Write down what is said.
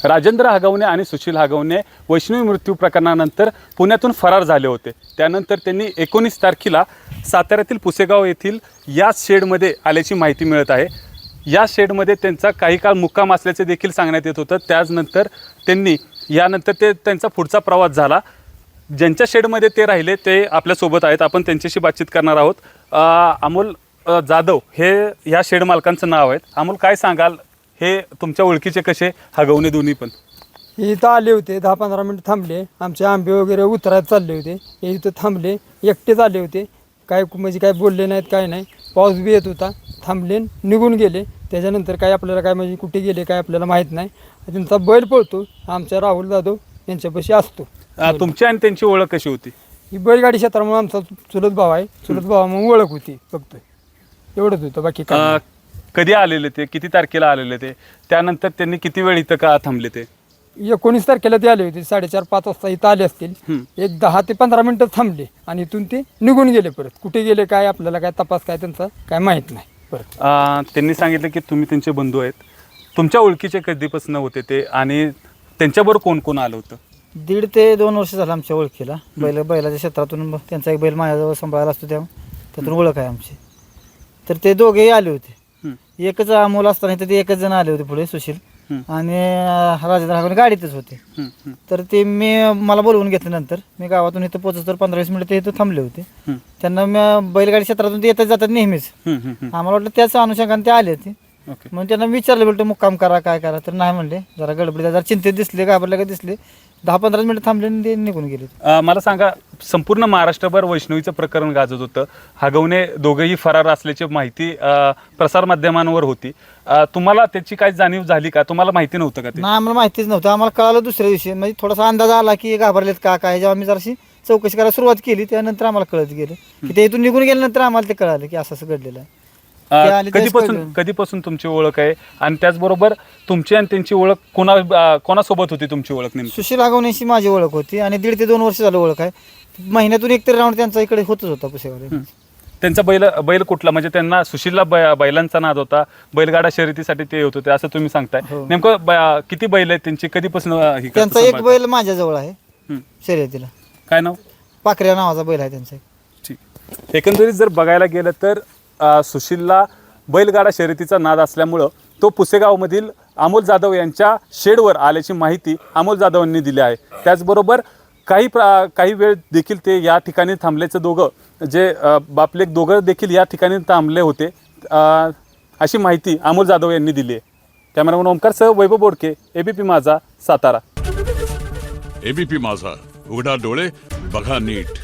राजेंद्र हागवणे आणि सुशील हागवणे वैष्णवी मृत्यू प्रकरणानंतर पुण्यातून फरार झाले होते। त्यानंतर त्यांनी 19 तारखेला साताऱ्यातील पुसेगाव येथील या शेडमध्ये आल्याची माहिती मिळत आहे। या शेडमध्ये त्यांचा काही काळ मुक्काम असल्याचे देखील सांगण्यात येत होतं। त्यानंतर त्यांचा पुढचा प्रवास झाला। ज्यांच्या शेडमध्ये ते राहिले ते आपल्यासोबत आहेत, आपण त्यांच्याशी बातचीत करणार आहोत। अमोल जाधव हे या शेड मालकांचं नाव आहे। अमोल, काय सांगाल, हे तुमच्या ओळखीचे कसे हागवणे दोन्ही पण? इथं आले होते, 10-15 मिनिट थांबले, आमचे आंबे वगैरे उतरायला चालले होते, हे इथं थांबले, एकटेच आले होते, काय म्हणजे काय बोलले नाहीत, काय नाही। पाऊस बी येत होता, थांबले, निघून गेले। त्याच्यानंतर काय आपल्याला काय म्हणजे कुठे गेले काय आपल्याला माहीत नाही। त्यांचा बैल पळतो, आमच्या राहुल जाधव यांच्यापाशी असतो। तुमची आणि त्यांची ओळख कशी होती? ही बैलगाडी क्षेत्रामुळे आमचा चुलत भाव आहे, चुलत भावामुळे ओळख होती, फक्त एवढंच होतं, बाकी काय। कधी आलेले ते, किती तारखेला आलेले ते, त्यानंतर त्यांनी किती वेळ इथं का थांबले ते? 19 तारखेला ते आले होते, 4:30-5 वाजता इथं आले असतील। एक 10 ते 15 मिनिटं थांबले आणि इथून ते निघून गेले। परत कुठे गेले काय आपल्याला काय तपास काय त्यांचा काय माहीत नाही। परत त्यांनी सांगितलं की तुम्ही त्यांचे बंधू आहेत, तुमच्या ओळखीचे कधीपासून होते ते आणि त्यांच्याबरोबर कोण कोण आलं होतं? 1.5 ते 2 वर्ष झालं आमच्या ओळखीला। बैलाच्या क्षेत्रातून त्यांचा एक बैल माझ्याजवळ सांभाळायला असतो, त्यातून ओळख आहे आमची। तर ते दोघेही आले होते, एकच अमोल असताना तर ते एकच जण आले होते पुढे, सुशील आणि राजेंद्र हागवणे गाडीतच होते। तर ते मला बोलवून घेतल्यानंतर मी गावातून इथं पोहोचत तर 15-20 मिनिट ते इथं थांबले होते। त्यांना मी बैलगाडी क्षेत्रातून ते येतात जातात नेहमीच, आम्हाला वाटलं त्याच अनुषंगाने ते आले होते। मग त्यांना विचारलं बोलतो मुक्काम करा काय करा, तर नाही म्हणले, जरा गडबडीत जरा चिंतेत दिसले, घाबरले का दिसले, 10-15 मिनिट थांबले आणि ते निघून गेले। मला सांगा, संपूर्ण महाराष्ट्रभर वैष्णवीचं प्रकरण गाजत होतं, हागवणे दोघेही फरार असल्याची माहिती प्रसारमाध्यमांवर होती। तुम्हाला त्याची काय जाणीव झाली का? तुम्हाला माहिती नव्हतं का ते? नाही, आम्हाला माहितीच नव्हतं, आम्हाला कळालं दुसऱ्या दिवशी, म्हणजे थोडासा अंदाज आला की घाबरलेत का काय। जेव्हा आम्ही जराशी चौकशी करायला सुरुवात केली त्यानंतर आम्हाला कळत गेलं की ते इथून निघून गेल्यानंतर आम्हाला ते कळालं की असं घडलेलं आहे। कधीपासून तुमची ओळख आहे आणि त्याचबरोबर तुमची आणि त्यांची ओळख कोणासोबत होती? तुमची ओळख नेमकी? सुशील हागवणेशी माझी ओळख होती आणि 1.5 ते 2 वर्ष झालं ओळख आहे। महिन्यातून एकतरी राऊंड त्यांचा इकडे होतच होता पुसेगावला। त्यांचा बैल कुठला, म्हणजे त्यांना सुशीलला बैलांचा नाद होता, बैलगाडा शर्यतीसाठी ते होत होते असं तुम्ही सांगताय? नेमकं किती बैल आहेत त्यांची, कधीपासून? त्यांचा एक बैल माझ्याजवळ आहे शर्यतीला, काय नाव? पाखऱ्या नावाचा बैल आहे त्यांचा। ठीक, एकंदरीत जर बघायला गेलं तर सुशीलला बैलगाडा शर्यतीचा नाद असल्यामुळं तो पुसेगावमधील अमोल जाधव यांच्या शेडवर आल्याची माहिती अमोल जाधव यांनी दिली आहे। त्याचबरोबर काही वेळ देखील ते या ठिकाणी थांबल्याचं बापलेक दोघं देखील या ठिकाणी थांबले होते अशी माहिती अमोल जाधव यांनी दिली आहे। कॅमेरामन ओमकारसह वैभव बोडके, एबीपी माझा, सातारा। एबीपी माझा, उघडा डोळे बघा नीट।